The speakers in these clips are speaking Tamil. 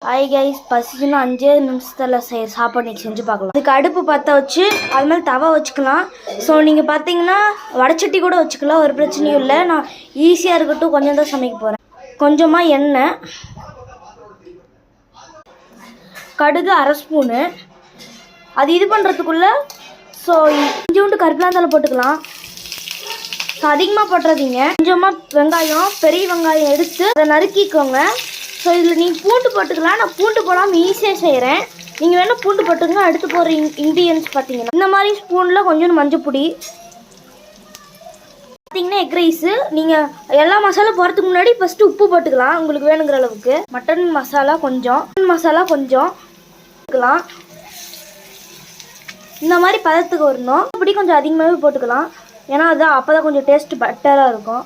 ஹாய் கைஸ், பசிச்சுன்னு 5 நிமிஷத்தில் சாப்பாடு செஞ்சு பார்க்கலாம். அதுக்கு அடுப்பு பற்ற வச்சு அது மேலே தவா வச்சுக்கலாம். ஸோ நீங்கள் பார்த்தீங்கன்னா வடைச்சட்டி கூட வச்சுக்கலாம், ஒரு பிரச்சனையும் இல்லை. நான் ஈஸியாக இருக்கட்டும் கொஞ்சம் தான் சமைக்க போகிறேன். கொஞ்சமாக எண்ணெய், கடுகு 1/2 ஸ்பூனு. அது இது பண்ணுறதுக்குள்ளே ஸோ கொஞ்சோண்டு கருவேப்பிலை போட்டுக்கலாம். ஸோ அதிகமாக போட்டுறாதீங்க. கொஞ்சமாக வெங்காயம், பெரிய வெங்காயம் எடுத்து அதை நறுக்கிக்கோங்க. ஸோ இதில் நீங்கள் பூண்டு போட்டுக்கலாம். நான் பூண்டு போடாமல் ஈஸியாக செய்கிறேன். நீங்கள் வேணால் பூண்டு போட்டுங்க. அடுத்து போகிற இன்க்ரீடியன்ஸ் பார்த்தீங்கன்னா இந்த மாதிரி ஸ்பூனில் கொஞ்சம் மஞ்சப்பொடி, பார்த்தீங்கன்னா எக் ரைஸு. நீங்கள் எல்லா மசாலா போகிறதுக்கு முன்னாடி ஃபஸ்ட்டு உப்பு போட்டுக்கலாம் உங்களுக்கு வேணுங்கிற அளவுக்கு. மட்டன் மசாலா கொஞ்சம் போட்டுக்கலாம். இந்த மாதிரி பதத்துக்கு வரணும். இப்படி கொஞ்சம் அதிகமாகவே போட்டுக்கலாம், ஏன்னா அது அப்போ தான் கொஞ்சம் டேஸ்ட் பெட்டராக இருக்கும்.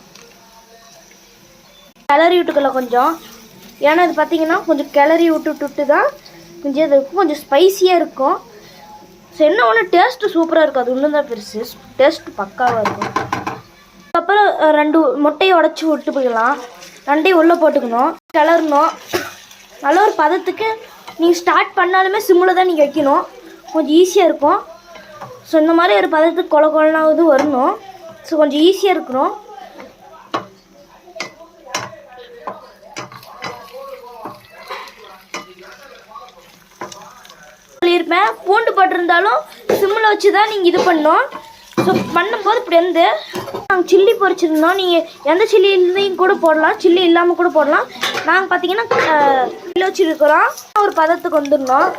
கிளறி விட்டுக்கலாம் கொஞ்சம், ஏன்னா இது பார்த்தீங்கன்னா கொஞ்சம் கிளறி விட்டு தான் கொஞ்சம் இது கொஞ்சம் ஸ்பைஸியாக இருக்கும். ஸோ என்ன ஒன்று டேஸ்ட்டு சூப்பராக இருக்கும். அது இன்னும் தான் பெருசு, டேஸ்ட்டு பக்காவாக இருக்கும். அப்புறம் 2 முட்டையை உடச்சி விட்டு போய்க்கலாம். 2ஐயும் உள்ளே போட்டுக்கணும், கிளறணும். நல்ல ஒரு பதத்துக்கு நீங்கள் ஸ்டார்ட் பண்ணாலுமே சிம்மில் தான் நீங்கள் வைக்கணும், கொஞ்சம் ஈஸியாக இருக்கும். ஸோ இந்த மாதிரி ஒரு பதத்துக்கு கொலனாவது வரணும். ஸோ கொஞ்சம் ஈஸியாக இருக்கணும். சொல்லியிருப்பேன், பூண்டு போட்டிருந்தாலும் சிம்மில் வச்சு தான் நீங்கள் இது பண்ணணும். ஸோ பண்ணும்போது இப்படி வந்து நாங்கள் சில்லி பொரிச்சிருந்தோம். நீங்கள் எந்த சில்லிலையும் கூட போடலாம், சில்லி இல்லாமல் கூட போடலாம். நாங்கள் பார்த்தீங்கன்னா சில்லி வச்சுருக்கிறோம். ஒரு பதத்துக்கு வந்துடணும்.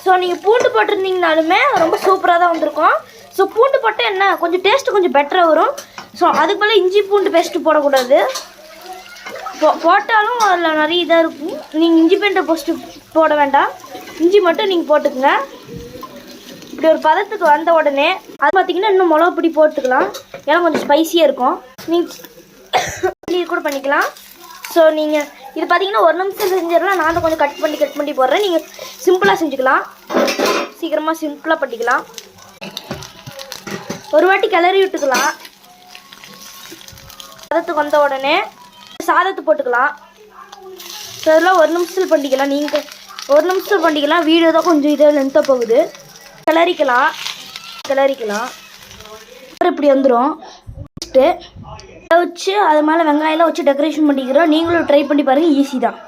ஸோ நீங்கள் பூண்டு போட்டிருந்தீங்கனாலுமே ரொம்ப சூப்பராக தான் வந்திருக்கும். ஸோ பூண்டு போட்டால் என்ன கொஞ்சம் டேஸ்ட்டு கொஞ்சம் பெட்டராக வரும். ஸோ அதுக்கு மேலே இஞ்சி பூண்டு பேஸ்ட்டு போடக்கூடாது. போட்டாலும் அதில் நிறைய இதாக இருக்கும். நீங்கள் இஞ்சி பூண்டு பேஸ்ட்டு போட வேண்டாம், இஞ்சி மட்டும் நீங்கள் போட்டுக்கோங்க. இப்படி ஒரு பதத்துக்கு வந்த உடனே அது பார்த்தீங்கன்னா இன்னும் மிளகா பொடி போட்டுக்கலாம், ஏன்னா கொஞ்சம் ஸ்பைஸியாக இருக்கும். நீங்கள் கூட பண்ணிக்கலாம். ஸோ நீங்கள் இது பார்த்தீங்கன்னா 1 நிமிஷம் செஞ்சிடலாம். நான் தான் கொஞ்சம் கட் பண்ணி போடுறேன். நீங்கள் சிம்பிளாக செஞ்சுக்கலாம், சீக்கிரமாக சிம்பிளாக பண்ணிக்கலாம். ஒரு வாட்டி கிளறி விட்டுக்கலாம். பதத்துக்கு வந்த உடனே சாதத்தை போட்டுக்கலாம். ஸோ அதெல்லாம் 1 நிமிஷத்தில் பண்ணிக்கலாம். நீங்கள் 1 நிமிஷத்தில் பண்ணிக்கலாம். வீடியோ தான் கொஞ்சம் இதாக லென்த்தாக போகுது. கிளறிக்கலாம். அப்புறம் இப்படி வந்துடும். வச்சு அது மேலே வெங்காயம்லாம் வச்சு டெக்கரேஷன் பண்ணிக்கிறோம். நீங்களும் ட்ரை பண்ணி பாருங்கள், ஈஸி தான்.